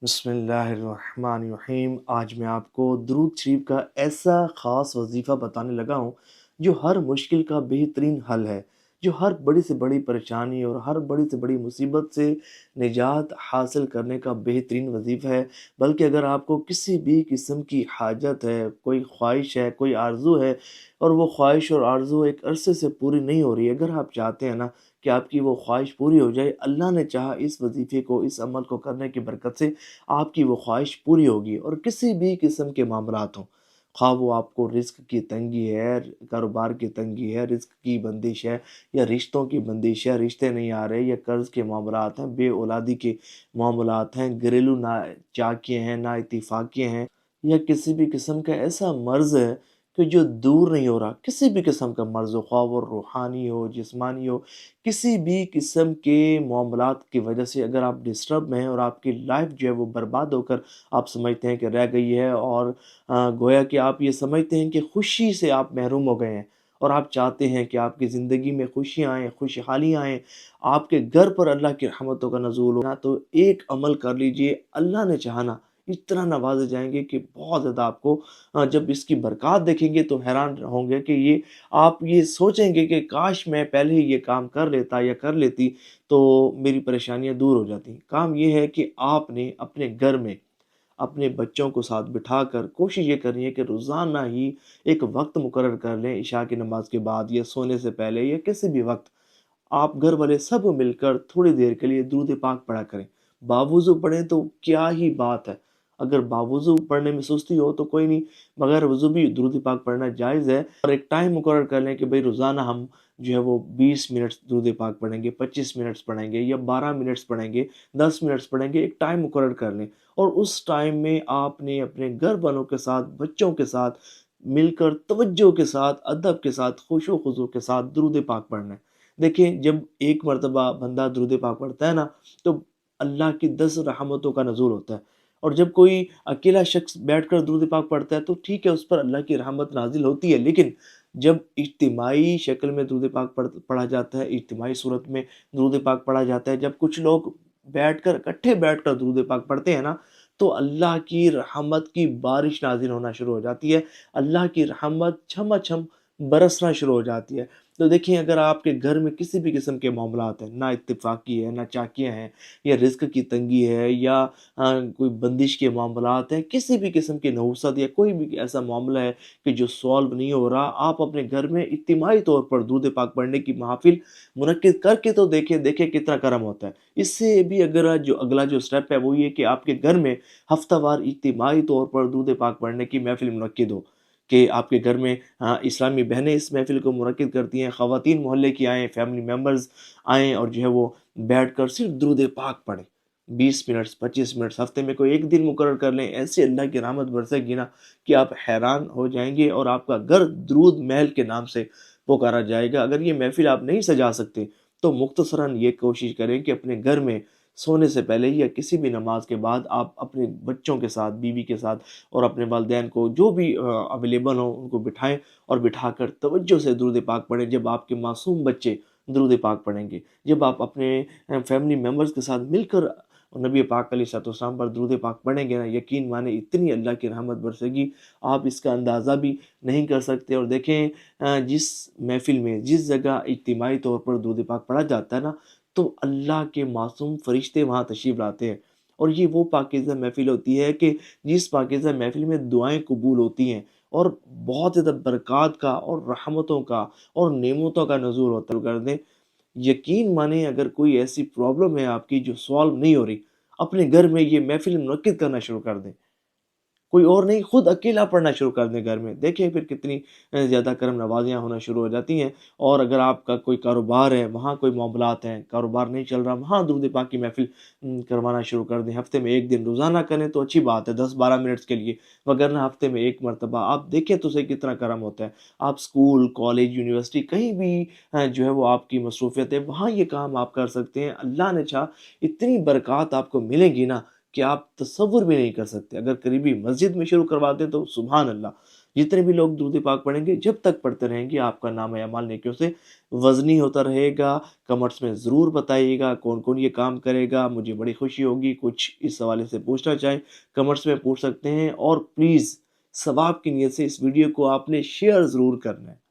بسم اللہ الرحمن الرحیم۔ آج میں آپ کو درود شریف کا ایسا خاص وظیفہ بتانے لگا ہوں جو ہر مشکل کا بہترین حل ہے، جو ہر بڑی سے بڑی پریشانی اور ہر بڑی سے بڑی مصیبت سے نجات حاصل کرنے کا بہترین وظیفہ ہے۔ بلکہ اگر آپ کو کسی بھی قسم کی حاجت ہے، کوئی خواہش ہے، کوئی آرزو ہے، اور وہ خواہش اور آرزو ایک عرصے سے پوری نہیں ہو رہی ہے، اگر آپ چاہتے ہیں نا کہ آپ کی وہ خواہش پوری ہو جائے، اللہ نے چاہا اس وظیفے کو، اس عمل کو کرنے کی برکت سے آپ کی وہ خواہش پوری ہوگی۔ اور کسی بھی قسم کے معاملات ہوں، خواہ وہ آپ کو رزق کی تنگی ہے، کاروبار کی تنگی ہے، رزق کی بندش ہے، یا رشتوں کی بندش ہے، رشتے نہیں آ رہے، یا قرض کے معاملات ہیں، بے اولادی کے معاملات ہیں، گھریلو نا چاکیاں ہیں، نا اتفاقیاں ہیں، یا کسی بھی قسم کا ایسا مرض ہے کہ جو دور نہیں ہو رہا، کسی بھی قسم کا مرض ہو، خواہ وہ روحانی ہو، جسمانی ہو، کسی بھی قسم کے معاملات کی وجہ سے اگر آپ ڈسٹرب ہیں اور آپ کی لائف جو ہے وہ برباد ہو کر آپ سمجھتے ہیں کہ رہ گئی ہے، اور گویا کہ آپ یہ سمجھتے ہیں کہ خوشی سے آپ محروم ہو گئے ہیں، اور آپ چاہتے ہیں کہ آپ کی زندگی میں خوشیاں آئیں، خوشحالیاں آئیں، آپ کے گھر پر اللہ کی رحمتوں کا نزول ہونا، تو ایک عمل کر لیجئے۔ اللہ نے چاہنا اتنا نوازے جائیں گے کہ بہت زیادہ آپ کو جب اس کی برکات دیکھیں گے تو حیران ہوں گے کہ یہ آپ یہ سوچیں گے کہ کاش میں پہلے ہی یہ کام کر لیتا یا کر لیتی تو میری پریشانیاں دور ہو جاتی۔ کام یہ ہے کہ آپ نے اپنے گھر میں اپنے بچوں کو ساتھ بٹھا کر کوشش یہ کرنی ہے کہ روزانہ ہی ایک وقت مقرر کر لیں، عشاء کی نماز کے بعد یا سونے سے پہلے یا کسی بھی وقت آپ گھر والے سب مل کر تھوڑی دیر کے لیے درود پاک پڑھا کریں۔ باوضو پڑھیں تو کیا ہی بات ہے، اگر باوضو پڑھنے میں سستی ہو تو کوئی نہیں، بغیر وضو بھی درود پاک پڑھنا جائز ہے۔ اور ایک ٹائم مقرر کر لیں کہ بھئی روزانہ ہم جو ہے وہ 20 منٹس درود پاک پڑھیں گے، 25 منٹس پڑھیں گے، یا 12 منٹس پڑھیں گے، 10 منٹس پڑھیں گے، ایک ٹائم مقرر کر لیں۔ اور اس ٹائم میں آپ نے اپنے گھر والوں کے ساتھ، بچوں کے ساتھ مل کر توجہ کے ساتھ، ادب کے ساتھ، خشوع و خضوع کے ساتھ درود پاک پڑھنا ہے۔ دیکھیں، جب ایک مرتبہ بندہ درود پاک پڑھتا ہے نا تو اللہ کی 10 رحمتوں کا نزول ہوتا ہے، اور جب کوئی اکیلا شخص بیٹھ کر درود پاک پڑھتا ہے تو ٹھیک ہے، اس پر اللہ کی رحمت نازل ہوتی ہے، لیکن جب اجتماعی شکل میں درود پاک پڑھا جاتا ہے، اجتماعی صورت میں درود پاک پڑھا جاتا ہے، جب کچھ لوگ بیٹھ کر اکٹھے بیٹھ کر درود پاک پڑھتے ہیں نا تو اللہ کی رحمت کی بارش نازل ہونا شروع ہو جاتی ہے، اللہ کی رحمت چھم چھم برسنا شروع ہو جاتی ہے۔ تو دیکھیں، اگر آپ کے گھر میں کسی بھی قسم کے معاملات ہیں، نا اتفاقی ہے، نا چاکیاں ہیں، یا رزق کی تنگی ہے، یا کوئی بندش کے معاملات ہیں، کسی بھی قسم کی نحوست یا کوئی بھی ایسا معاملہ ہے کہ جو سولو نہیں ہو رہا، آپ اپنے گھر میں اجتماعی طور پر درود پاک پڑھنے کی محافل منعقد کر کے تو دیکھیں کتنا کرم ہوتا ہے۔ اس سے بھی اگر جو اگلا جو سٹیپ ہے وہ یہ کہ آپ کے گھر میں ہفتہ وار اجتماعی طور پر درود پاک پڑھنے کی محفل منعقد ہو، کہ آپ کے گھر میں اسلامی بہنیں اس محفل کو منعقد کرتی ہیں، خواتین محلے کی آئیں، فیملی ممبرز آئیں، اور جو ہے وہ بیٹھ کر صرف درود پاک پڑھیں۔ 20 منٹس، 25 منٹس، ہفتے میں کوئی ایک دن مقرر کر لیں، ایسے اللہ کی رحمت برسے گی نا کہ آپ حیران ہو جائیں گے، اور آپ کا گھر درود محل کے نام سے پکارا جائے گا۔ اگر یہ محفل آپ نہیں سجا سکتے تو مختصراً یہ کوشش کریں کہ اپنے گھر میں سونے سے پہلے یا کسی بھی نماز کے بعد آپ اپنے بچوں کے ساتھ، بیوی کے ساتھ، اور اپنے والدین کو جو بھی اویلیبل ہوں ان کو بٹھائیں، اور بٹھا کر توجہ سے درود پاک پڑھیں۔ جب آپ کے معصوم بچے درود پاک پڑھیں گے، جب آپ اپنے فیملی ممبرز کے ساتھ مل کر نبی پاک علیہ الصلوۃ والسلام پر درود پاک پڑھیں گے نا، یقین مانیں اتنی اللہ کی رحمت برسے گی، آپ اس کا اندازہ بھی نہیں کر سکتے۔ اور دیکھیں، جس محفل میں، جس جگہ اجتماعی طور پر درود پاک پڑھا جاتا ہے نا تو اللہ کے معصوم فرشتے وہاں تشریف لاتے ہیں، اور یہ وہ پاکیزہ محفل ہوتی ہے کہ جس پاکیزہ محفل میں دعائیں قبول ہوتی ہیں، اور بہت زیادہ برکات کا اور رحمتوں کا اور نعمتوں کا نزول ہوتا ہے۔ کر دیں، یقین مانیں، اگر کوئی ایسی پرابلم ہے آپ کی جو سولو نہیں ہو رہی، اپنے گھر میں یہ محفل منعقد کرنا شروع کر دیں، کوئی اور نہیں، خود اکیلا پڑھنا شروع کر دیں گھر میں، دیکھیں پھر کتنی زیادہ کرم نوازیاں ہونا شروع ہو جاتی ہیں۔ اور اگر آپ کا کوئی کاروبار ہے، وہاں کوئی معاملات ہیں، کاروبار نہیں چل رہا، وہاں درود پاک کی محفل کروانا شروع کر دیں۔ ہفتے میں ایک دن روزانہ کریں تو اچھی بات ہے، 10-12 منٹس کے لیے، وگرنہ ہفتے میں ایک مرتبہ آپ دیکھیں تو صحیح کتنا کرم ہوتا ہے۔ آپ اسکول، کالج، یونیورسٹی، کہیں بھی جو ہے وہ آپ کی مصروفیت ہے، وہاں یہ کام آپ کر سکتے ہیں۔ اللہ نے چاہا اتنی برکات آپ کو ملیں گی نا کہ آپ تصور بھی نہیں کر سکتے۔ اگر قریبی مسجد میں شروع کروا دیں تو سبحان اللہ، جتنے بھی لوگ درود پاک پڑھیں گے، جب تک پڑھتے رہیں گے آپ کا نام اعمال نیکیوں سے وزنی ہوتا رہے گا۔ کمنٹس میں ضرور بتائیے گا کون کون یہ کام کرے گا، مجھے بڑی خوشی ہوگی۔ کچھ اس حوالے سے پوچھنا چاہیں کمنٹس میں پوچھ سکتے ہیں، اور پلیز ثواب کی نیت سے اس ویڈیو کو آپ نے شیئر ضرور کرنا ہے۔